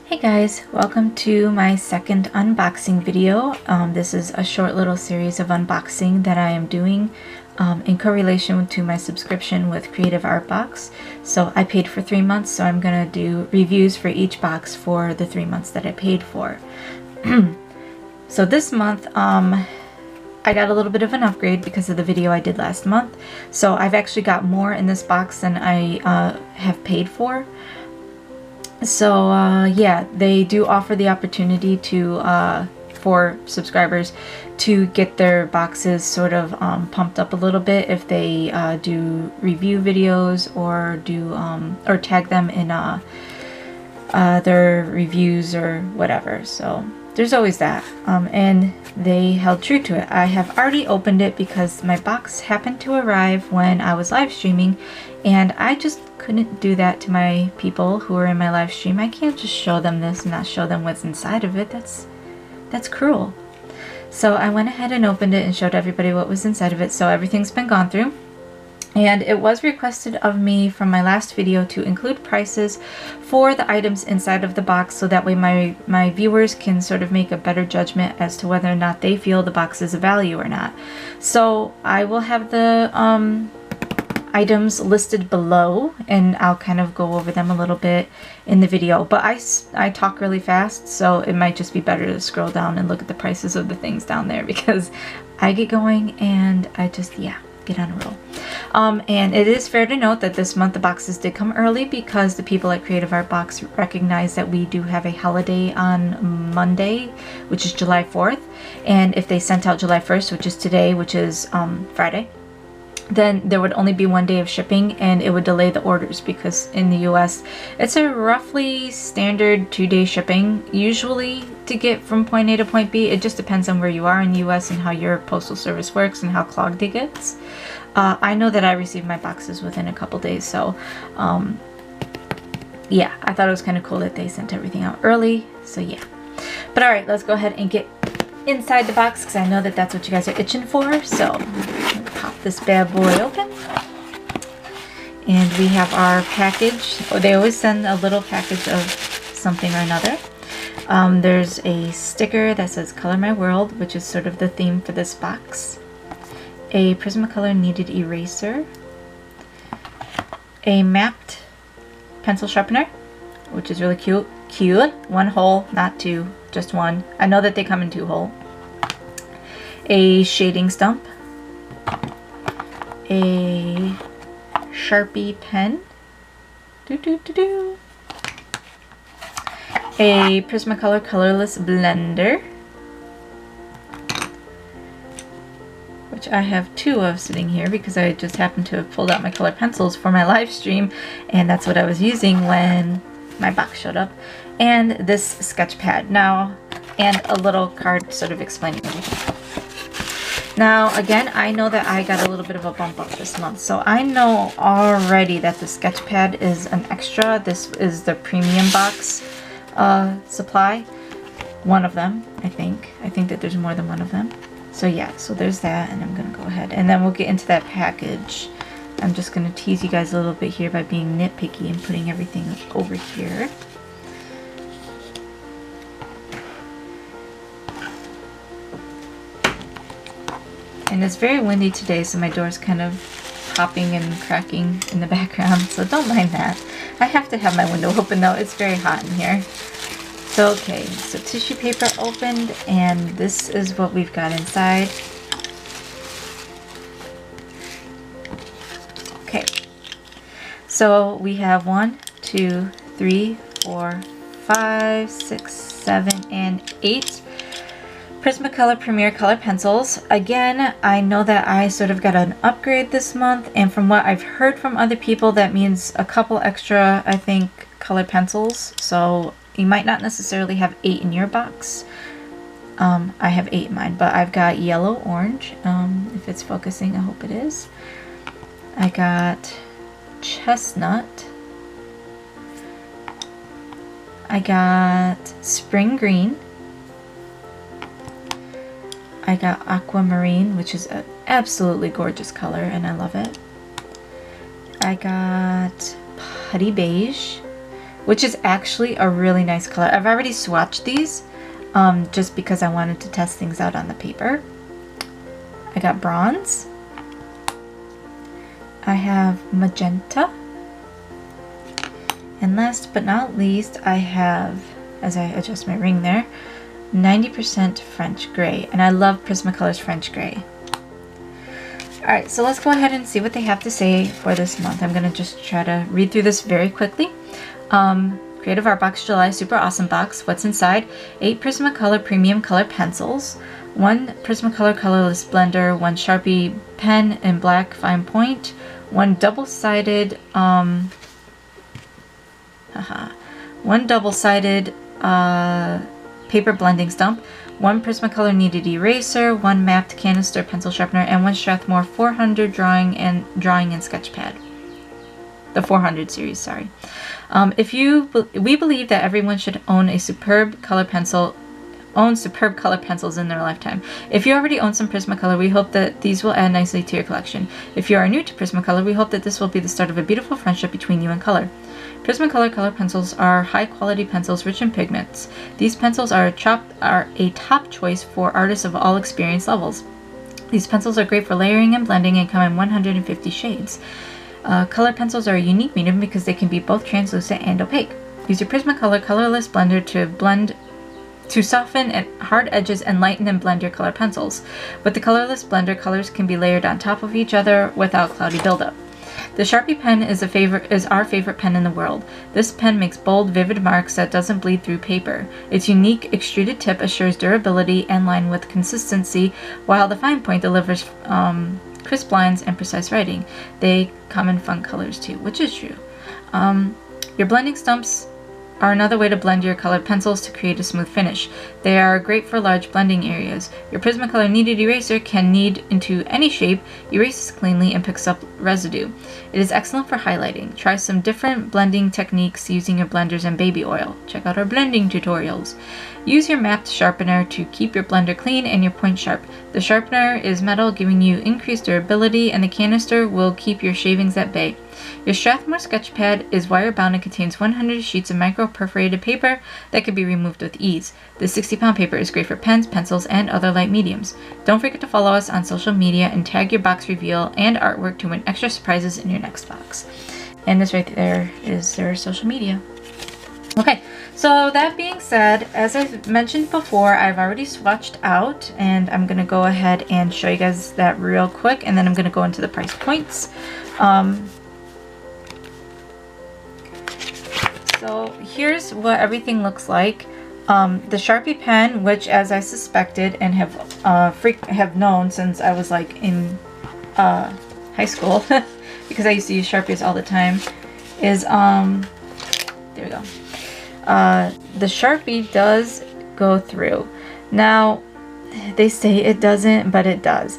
Hey guys, welcome to my second unboxing video. This is a short little series of unboxing that I am doing in correlation to my subscription with Creative Art Box. So I paid for 3 months, so I'm gonna do reviews for each box for the 3 months that I paid for. So this month, I got a little bit of an upgrade because of the video I did last month. So I've actually got more in this box than I have paid for. So yeah, they do offer the opportunity to for subscribers to get their boxes sort of pumped up a little bit if they do review videos or do or tag them in their reviews or whatever. So there's always that, and they held true to it. I have already opened it because my box happened to arrive when I was live streaming, and I just couldn't do that to my people who are in my live stream. I can't just show them this and not show them what's inside of it. That's cruel. So I went ahead and opened it and showed everybody what was inside of it. So everything's been gone through. And it was requested of me from my last video to include prices for the items inside of the box, so that way my viewers can sort of make a better judgment as to whether or not they feel the box is a value or not. So I will have the items listed below, and I'll kind of go over them a little bit in the video. But I talk really fast, so it might just be better to scroll down and look at the prices of the things down there, because I get going and I just, yeah, get on a roll. And it is fair to note that this month the boxes did come early because the people at Creative Art Box recognize that we do have a holiday on Monday, which is July 4th. And if they sent out July 1st, which is today, which is Friday, then there would only be 1 day of shipping, and it would delay the orders, because in the US it's a roughly standard 2-day shipping usually to get from point A to point B. It just depends on where you are in the US and how your postal service works and how clogged it gets. I know that I received my boxes within a couple days, so yeah, I thought it was kind of cool that they sent everything out early. So yeah, but all right, let's go ahead and get inside the box, because I know that that's what you guys are itching for. So pop this bad boy open, and we have our package. Oh, they always send a little package of something or another. There's a sticker that says Color My World, which is sort of the theme for this box. A Prismacolor Kneaded Eraser. A mapped pencil sharpener, which is really cute. One hole, not two, just one. I know that they come in 2 hole. A shading stump. A Sharpie pen. A Prismacolor colorless blender, which I have 2 of sitting here because I just happened to have pulled out my color pencils for my live stream, and that's what I was using when my box showed up. And this sketch pad now, and a little card sort of explaining everything. Now again, I know that I got a little bit of a bump up this month, so I know already that the sketch pad is an extra. This is the premium box supply. One of them, I think that there's more than one of them. So yeah, so there's that, and I'm gonna go ahead and then we'll get into that package. I'm just gonna tease you guys a little bit here by being nitpicky and putting everything over here. And it's very windy today, so my door's kind of popping and cracking in the background, so don't mind that. I have to have my window open though, it's very hot in here. So okay, so tissue paper opened, and this is what we've got inside. Okay, so we have 1, 2, 3, 4, 5, 6, 7, and 8 Prismacolor Premier Color Pencils. Again, I know that I sort of got an upgrade this month, and from what I've heard from other people, that means a couple extra, I think, color pencils. So you might not necessarily have 8 in your box. I have 8 in mine, but I've got yellow, orange, if it's focusing, I hope it is. I got chestnut. I got spring green. I got aquamarine, which is an absolutely gorgeous color, and I love it. I got putty beige, which is actually a really nice color. I've already swatched these just because I wanted to test things out on the paper. I got bronze. I have magenta. And last but not least, I have, as I adjust my ring there, 90% French gray. And I love Prismacolor's French gray. Alright, so let's go ahead and see what they have to say for this month. I'm going to just try to read through this very quickly. Creative Art Box July Super Awesome Box. What's inside? 8 Prismacolor Premium Color Pencils, 1 Prismacolor Colorless Blender, 1 Sharpie pen in black fine point, 1 double-sided paper blending stump, 1 Prismacolor Kneaded Eraser, 1 mapped canister pencil sharpener, and 1 Strathmore 400 drawing and sketch pad. The 400 series, sorry. We believe that everyone should own superb color pencils in their lifetime. If you already own some Prismacolor, we hope that these will add nicely to your collection. If you are new to Prismacolor, we hope that this will be the start of a beautiful friendship between you and color. Prismacolor color pencils are high-quality pencils rich in pigments. These pencils are a top choice for artists of all experience levels. These pencils are great for layering and blending and come in 150 shades. Color pencils are a unique medium because they can be both translucent and opaque. Use your Prismacolor Colorless Blender to soften hard edges and lighten and blend your color pencils. With the Colorless Blender, colors can be layered on top of each other without cloudy buildup. The Sharpie pen is our favorite pen in the world. This pen makes bold, vivid marks that doesn't bleed through paper. Its unique extruded tip assures durability and line with consistency, while the fine point delivers crisp lines and precise writing. They come in fun colors too, which is true. Your blending stumps are another way to blend your colored pencils to create a smooth finish. They are great for large blending areas. Your Prismacolor Kneaded Eraser can knead into any shape, erases cleanly, and picks up residue. It is excellent for highlighting. Try some different blending techniques using your blenders and baby oil. Check out our blending tutorials. Use your mapped sharpener to keep your blender clean and your point sharp. The sharpener is metal, giving you increased durability, and the canister will keep your shavings at bay. Your Strathmore sketch pad is wire-bound and contains 100 sheets of micro-perforated paper that can be removed with ease. This 60-pound paper is great for pens, pencils, and other light mediums. Don't forget to follow us on social media and tag your box reveal and artwork to win extra surprises in your next box. And this right there is their social media. Okay, so that being said, as I mentioned before, I've already swatched out, and I'm going to go ahead and show you guys that real quick, and then I'm going to go into the price points. So here's what everything looks like. The Sharpie pen, which as I suspected and have known since I was like in high school, because I used to use Sharpies all the time, is there we go. The Sharpie does go through. Now, they say it doesn't, but it does.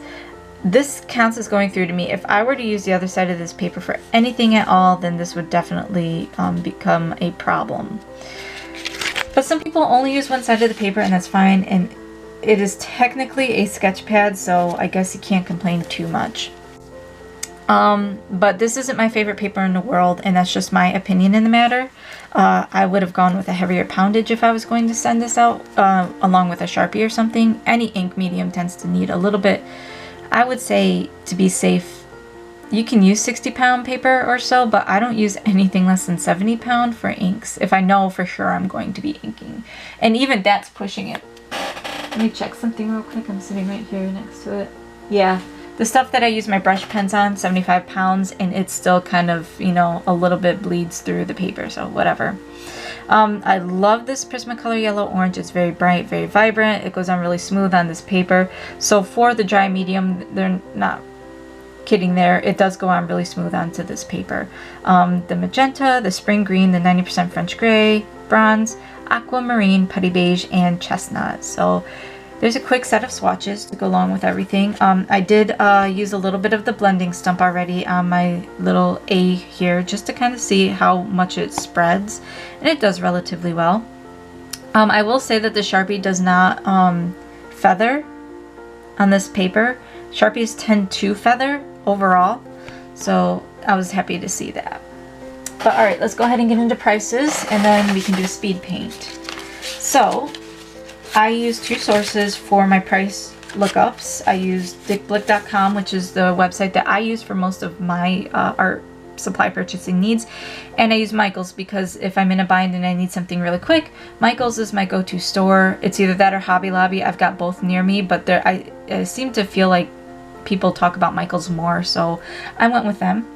This counts as going through to me. If I were to use the other side of this paper for anything at all, then this would definitely become a problem. But some people only use one side of the paper, and that's fine, and it is technically a sketch pad, so I guess you can't complain too much. But this isn't my favorite paper in the world, and that's just my opinion in the matter. I would have gone with a heavier poundage if I was going to send this out, along with a Sharpie or something. Any ink medium tends to need a little bit. I would say, to be safe, you can use 60-pound paper or so, but I don't use anything less than 70-pound for inks if I know for sure I'm going to be inking. And even that's pushing it. Let me check something real quick. I'm sitting right here next to it. Yeah, the stuff that I use my brush pens on, 75 pounds, and it still kind of, you know, a little bit bleeds through the paper, so whatever. I love this Prismacolor Yellow Orange. It's very bright, very vibrant. It goes on really smooth on this paper. So for the dry medium, they're not kidding there. It does go on really smooth onto this paper. The magenta, the spring green, the 90% French gray, bronze, aquamarine, putty beige, and chestnut. So there's a quick set of swatches to go along with everything. I did use a little bit of the blending stump already on my little A here, just to kind of see how much it spreads, and it does relatively well. I will say that the Sharpie does not feather on this paper. Sharpies tend to feather overall, so I was happy to see that. But all right, let's go ahead and get into prices, and then we can do speed paint. So I use two sources for my price lookups. I use Dickblick.com, which is the website that I use for most of my art supply purchasing needs, and I use Michaels because if I'm in a bind and I need something really quick, Michaels is my go-to store. It's either that or Hobby Lobby. I've got both near me, but I seem to feel like people talk about Michaels more, so I went with them,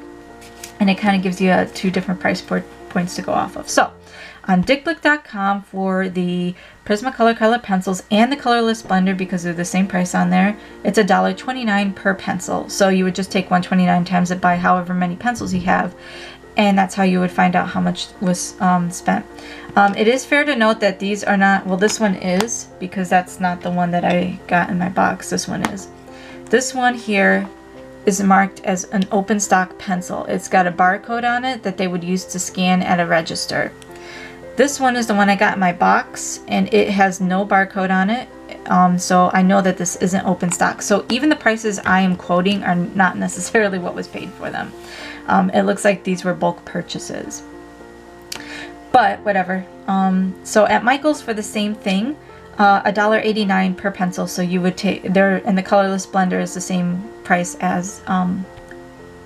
and it kind of gives you two different price points to go off of. So on Dickblick.com for the Prismacolor color pencils and the colorless blender, because they're the same price on there, it's $1.29 per pencil. So you would just take $1.29 times it by however many pencils you have, and that's how you would find out how much was spent. It is fair to note that these are not, well, this one is, because that's not the one that I got in my box. This one is. This one here is marked as an open stock pencil. It's got a barcode on it that they would use to scan at a register. This one is the one I got in my box, and it has no barcode on it, so I know that this isn't open stock. So even the prices I am quoting are not necessarily what was paid for them. It looks like these were bulk purchases, but whatever. So at Michaels for the same thing, $1.89 per pencil. So you would take there, and the colorless blender is the same price as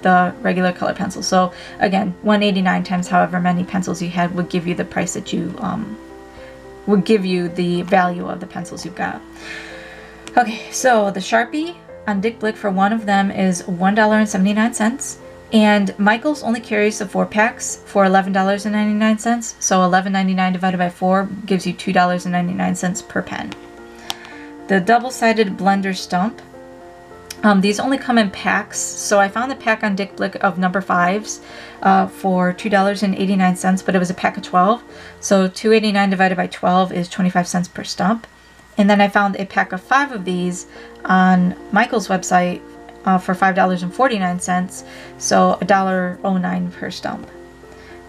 the regular color pencil. So again, $1.89 times however many pencils you had would give you the price that you would give you the value of the pencils you've got. Okay, so the Sharpie on Dickblick for one of them is $1.79, and Michaels only carries the 4-packs for $11.99. So $11.99 divided by 4 gives you $2.99 per pen. The double-sided blender stump, these only come in packs, so I found the pack on Dickblick of number 5s for $2.89, but it was a pack of 12, so $2.89 divided by 12 is 25 cents per stump. And then I found a pack of 5 of these on Michael's website for $5.49, so $1.09 per stump.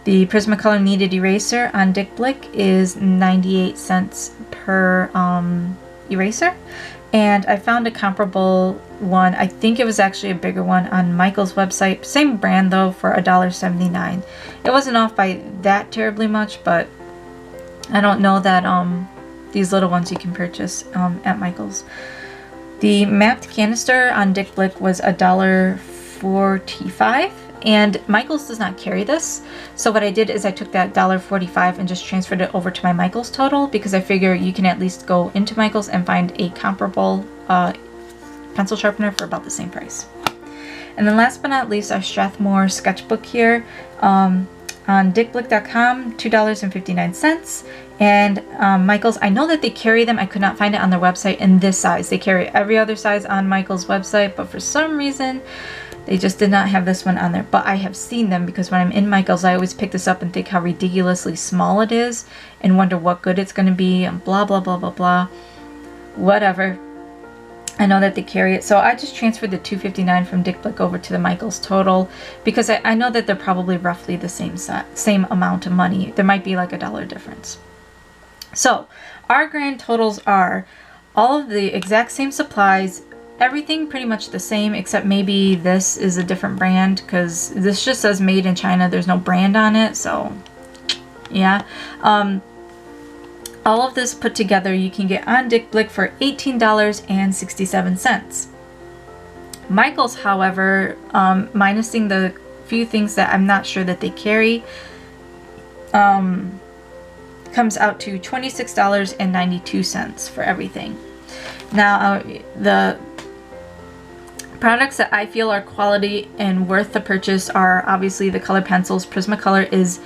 The Prismacolor Kneaded Eraser on Dickblick is 98 cents per eraser. And I found a comparable one, I think it was actually a bigger one, on Michael's website. Same brand though, for $1.79. It wasn't off by that terribly much, but I don't know that these little ones you can purchase at Michael's. The mapped canister on Dickblick was $1.45, and Michael's does not carry this. So what I did is I took that $1.45 and just transferred it over to my Michael's total, because I figure you can at least go into Michael's and find a comparable pencil sharpener for about the same price. And then last but not least, our Strathmore sketchbook here on Dickblick.com, $2.59. And Michael's, I know that they carry them. I could not find it on their website in this size. They carry every other size on Michael's website, but for some reason they just did not have this one on there. But I have seen them, because when I'm in Michael's, I always pick this up and think how ridiculously small it is and wonder what good it's going to be and blah, blah, blah, blah, blah. Whatever. I know that they carry it. So I just transferred the $2.59 from Dickblick over to the Michael's total, because I know that they're probably roughly the same amount of money. There might be like $1 difference. So our grand totals are all of the exact same supplies, everything pretty much the same, except maybe this is a different brand, because this just says made in China. There's no brand on it, so yeah. All of this put together you can get on Dickblick for $18.67. Michael's, however, minusing the few things that I'm not sure that they carry, comes out to $26.92 for everything. Now, the products that I feel are quality and worth the purchase are obviously the color pencils. Prismacolor is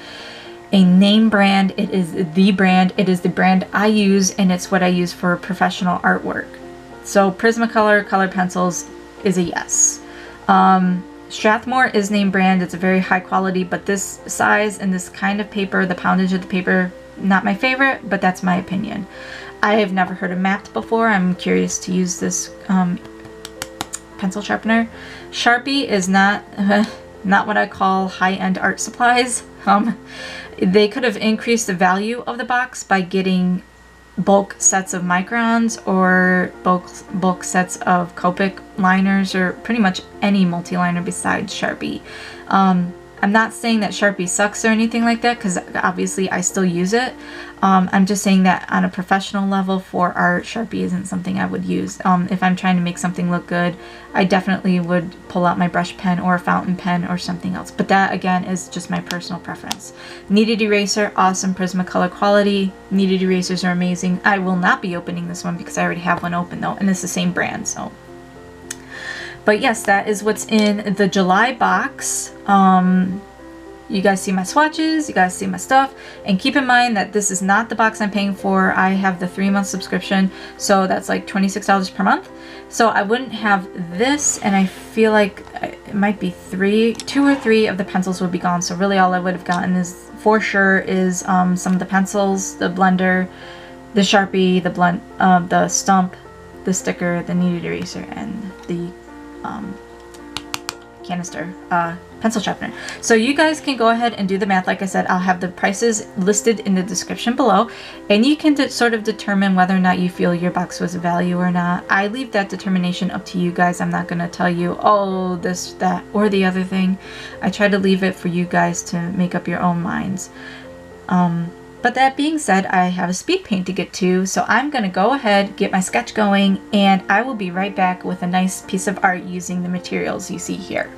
a name brand. It is the brand. It is the brand I use, and it's what I use for professional artwork. So Prismacolor color pencils is a yes. Strathmore is name brand. It's a very high quality, but this size and this kind of paper, the poundage of the paper, not my favorite, but that's my opinion. I have never heard of mapped before. I'm curious to use this pencil sharpener. Sharpie is not what I call high-end art supplies. They could have increased the value of the box by getting bulk sets of microns or bulk sets of Copic liners, or pretty much any multi-liner besides Sharpie. I'm not saying that Sharpie sucks or anything like that, because obviously I still use it. I'm just saying that on a professional level for art, Sharpie isn't something I would use. If I'm trying to make something look good, I definitely would pull out my brush pen or a fountain pen or something else. But that, again, is just my personal preference. Kneaded Eraser, awesome Prismacolor quality. Kneaded Erasers are amazing. I will not be opening this one because I already have one open though, and it's the same brand, so. But yes, that is what's in the July box. You guys see my swatches, you guys see my stuff, and keep in mind that this is not the box I'm paying for. I have the 3-month subscription, so that's like $26 per month. So I wouldn't have this, and I feel like it might be 2 or 3 of the pencils would be gone. So really all I would have gotten is, for sure, is some of the pencils, the blender, the Sharpie, the stump, the sticker, the kneaded eraser, and the canister pencil sharpener. So you guys can go ahead and do the math. Like I said, I'll have the prices listed in the description below, and you can sort of determine whether or not you feel your box was a value or not. I leave that determination up to you guys. I'm not going to tell you, oh, this, that, or the other thing. I try to leave it for you guys to make up your own minds. But that being said, I have a speed paint to get to, so I'm going to go ahead, get my sketch going, and I will be right back with a nice piece of art using the materials you see here.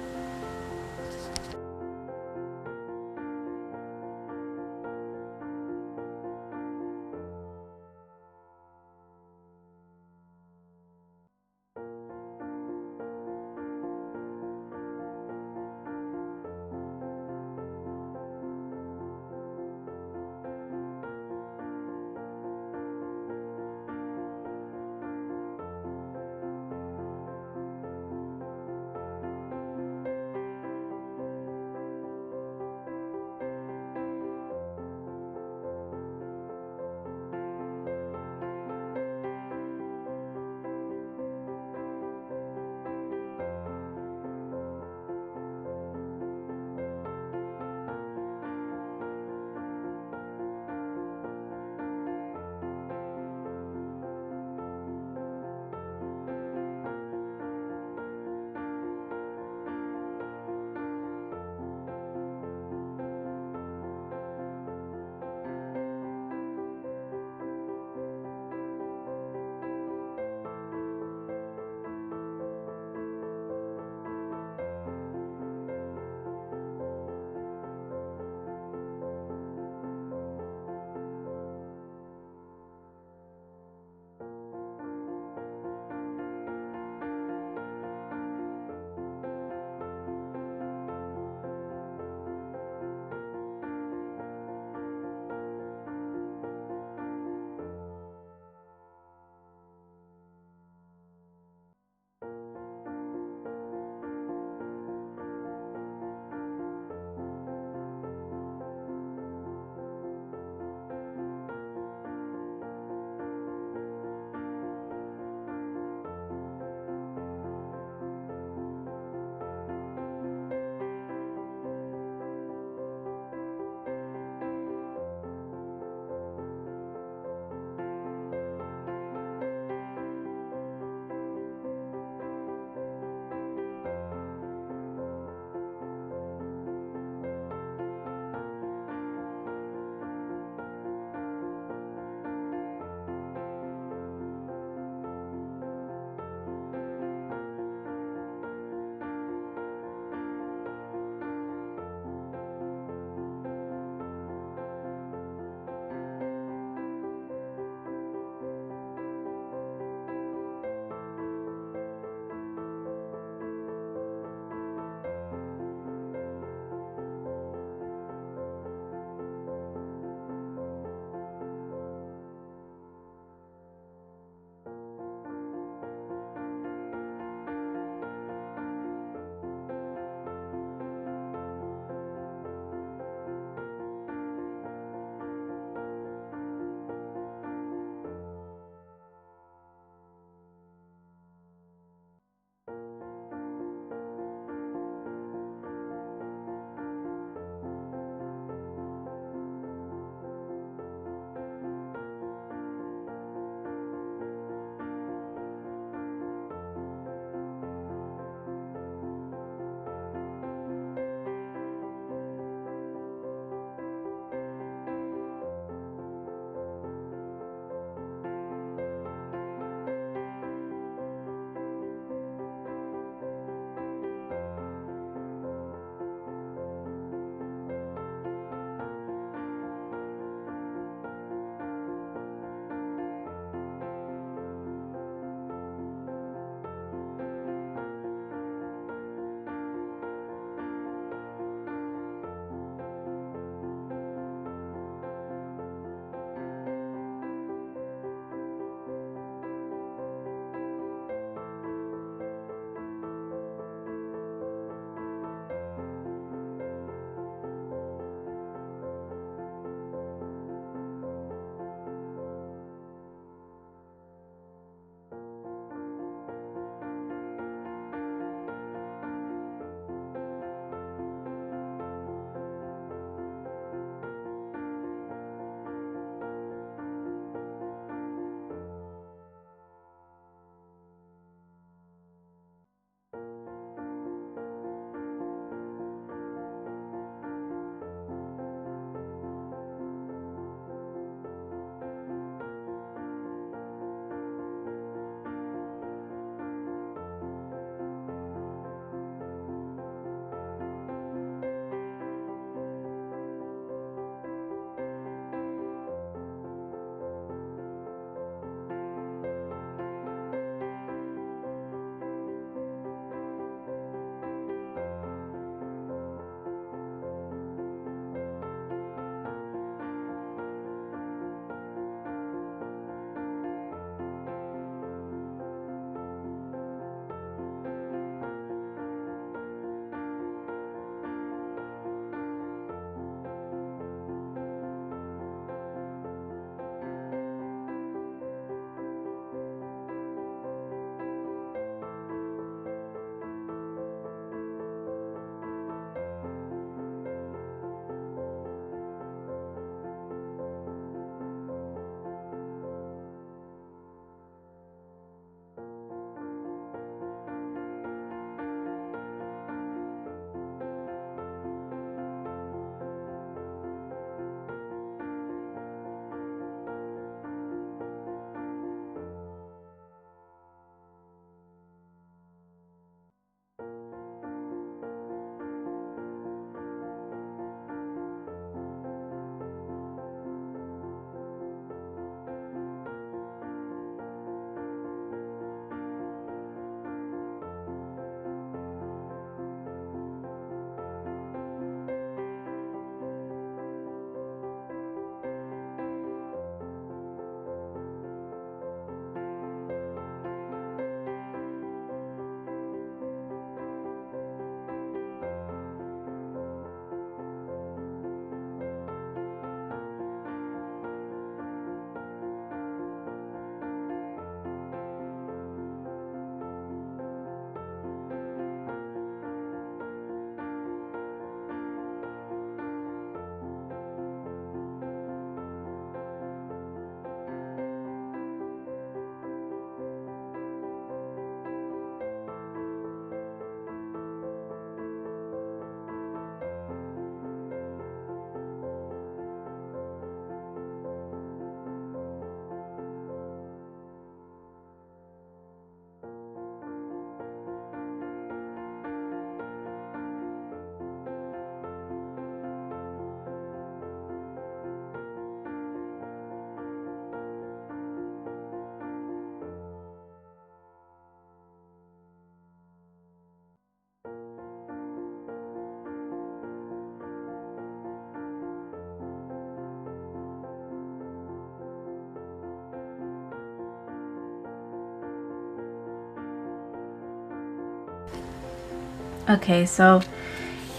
Okay, so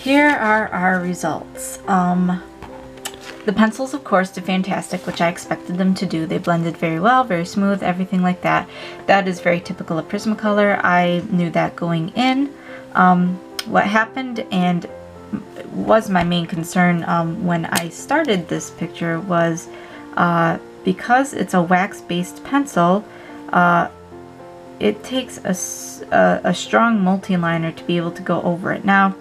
here are our results. The pencils, of course, did fantastic, which I expected them to do. They blended very well, very smooth, everything like that. That is very typical of Prismacolor. I knew that going in. What happened, and was my main concern when I started this picture, was because it's a wax-based pencil, it takes a strong multi-liner to be able to go over it. Now,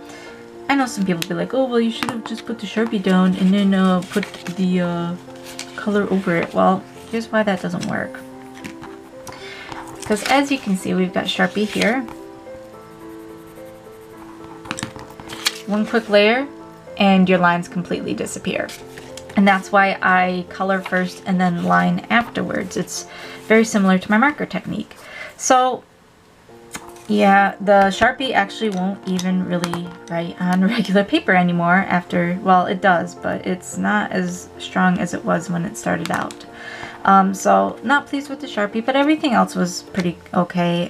I know some people be like, oh, well, you should have just put the Sharpie down and then put the color over it. Well, here's why that doesn't work. Because as you can see, we've got Sharpie here. One quick layer and your lines completely disappear. And that's why I color first and then line afterwards. It's very similar to my marker technique. So yeah, the Sharpie actually won't even really write on regular paper anymore after, well, it does, but it's not as strong as it was when it started out. So not pleased with the Sharpie, but everything else was pretty okay.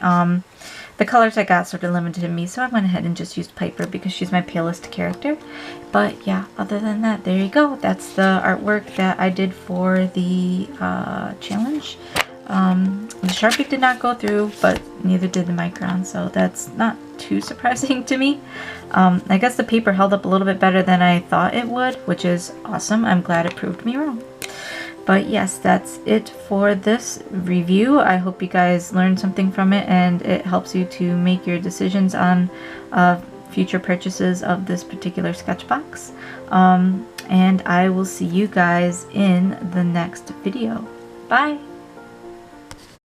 The colors I got sort of limited me, so I went ahead and just used Piper because she's my palest character. But yeah, other than that, there you go. That's the artwork that I did for the challenge. The Sharpie did not go through, but neither did the Micron, so that's not too surprising to me. I guess the paper held up a little bit better than I thought it would, which is awesome. I'm glad it proved me wrong. But yes, that's it for this review. I hope you guys learned something from it and it helps you to make your decisions on future purchases of this particular sketch box. And I will see you guys in the next video. Bye!